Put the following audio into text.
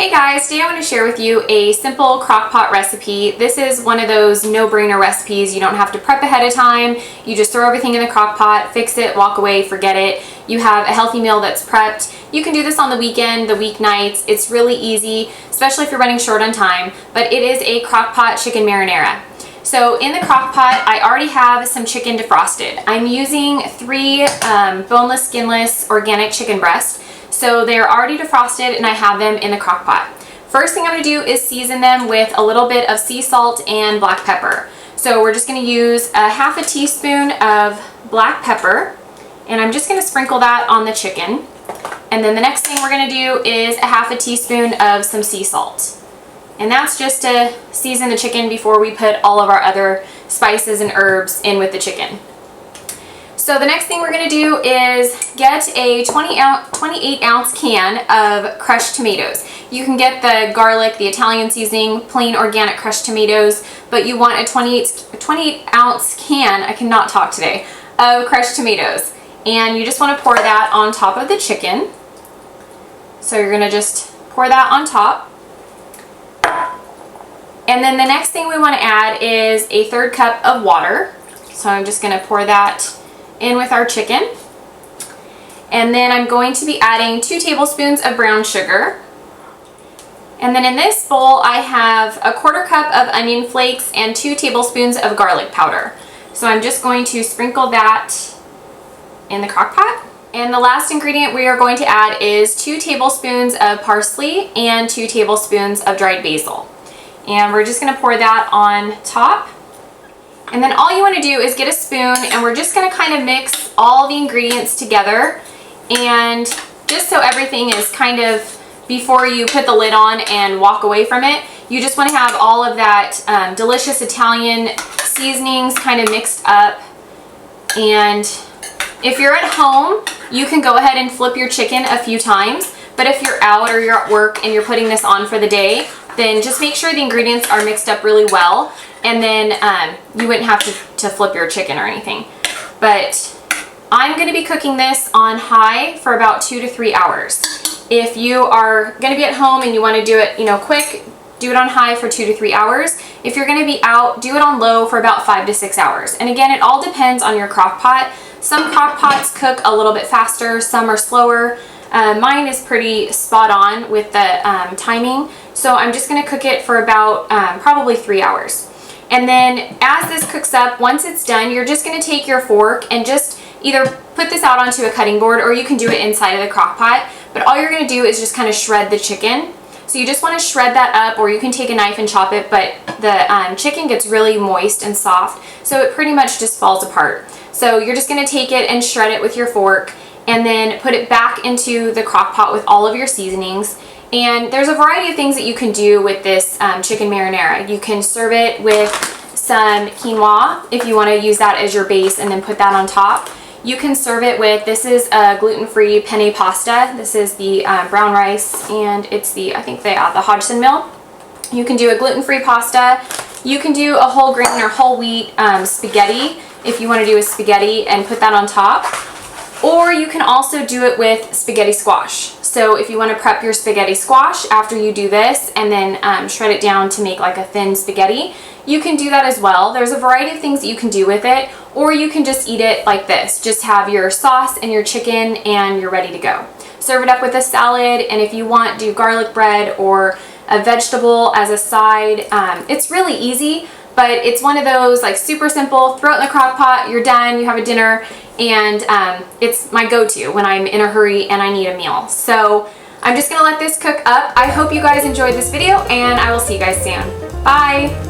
Hey guys, today I want to share with you a simple crock pot recipe. This is one of those no-brainer recipes. You don't have to prep ahead of time. You just throw everything in the crock pot, fix it, walk away, forget it. You have a healthy meal that's prepped. You can do this on the weekend, the weeknights. It's really easy, especially if you're running short on time, but it is a crock pot chicken marinara. So in the crock pot, I already have some chicken defrosted. I'm using 3 boneless, skinless, organic chicken breasts. So they're already defrosted and I have them in the crock pot. First thing I'm going to do is season them with a little bit of sea salt and black pepper. So we're just going to use a half a teaspoon of black pepper, and I'm just going to sprinkle that on the chicken. And then the next thing we're going to do is a half a teaspoon of some sea salt. And that's just to season the chicken before we put all of our other spices and herbs in with the chicken. So the next thing we're going to do is get a 28 ounce can of crushed tomatoes. You can get the garlic, the Italian seasoning, plain organic crushed tomatoes, but you want a 28 ounce can, I cannot talk today, of crushed tomatoes. And you just want to pour that on top of the chicken. So you're going to just pour that on top. And then the next thing we want to add is a 1/3 cup of water. So I'm just going to pour that in with our chicken. And then I'm going to be adding 2 tablespoons of brown sugar. And then in this bowl I have a 1/4 cup of onion flakes and 2 tablespoons of garlic powder. So I'm just going to sprinkle that in the crock pot. And the last ingredient we are going to add is 2 tablespoons of parsley and 2 tablespoons of dried basil. And we're just going to pour that on top. And then all you want to do is get a spoon, and we're just going to kind of mix all the ingredients together. And just so everything is kind of, before you put the lid on and walk away from it, you just want to have all of that delicious Italian seasonings kind of mixed up. And if you're at home, you can go ahead and flip your chicken a few times. But if you're out or you're at work and you're putting this on for the day, then just make sure the ingredients are mixed up really well, and then you wouldn't have to flip your chicken or anything. But I'm going to be cooking this on high for about 2 to 3 hours. If you are going to be at home and you want to do it, quick, do it on high for 2 to 3 hours. If you're going to be out, do it on low for about 5 to 6 hours. And again, it all depends on your crock pot. Some crock pots cook a little bit faster, some are slower. Mine is pretty spot on with the timing. So I'm just going to cook it for about probably 3 hours. And then as this cooks up, once it's done, you're just going to take your fork and just either put this out onto a cutting board, or you can do it inside of the crock pot. But all you're going to do is just kind of shred the chicken. So you just want to shred that up, or you can take a knife and chop it, but the chicken gets really moist and soft, so it pretty much just falls apart. So you're just going to take it and shred it with your fork, and then put it back into the crock pot with all of your seasonings. And there's a variety of things that you can do with this chicken marinara. You can serve it with some quinoa if you want to use that as your base and then put that on top. You can serve it with, this is a gluten-free penne pasta. This is the brown rice, and it's the, I think the Hodgson mill. You can do a gluten-free pasta. You can do a whole grain or whole wheat spaghetti if you want to do a spaghetti and put that on top. Or you can also do it with spaghetti squash. So if you want to prep your spaghetti squash after you do this and then shred it down to make like a thin spaghetti, you can do that as well. There's a variety of things that you can do with it, or you can just eat it like this. Just have your sauce and your chicken and you're ready to go. Serve it up with a salad, and if you want, do garlic bread or a vegetable as a side. It's really easy, but it's one of those like super simple, throw it in the crock pot, you're done, you have a dinner. And it's my go-to when I'm in a hurry and I need a meal. So I'm just gonna let this cook up. I hope you guys enjoyed this video, and I will see you guys soon. Bye!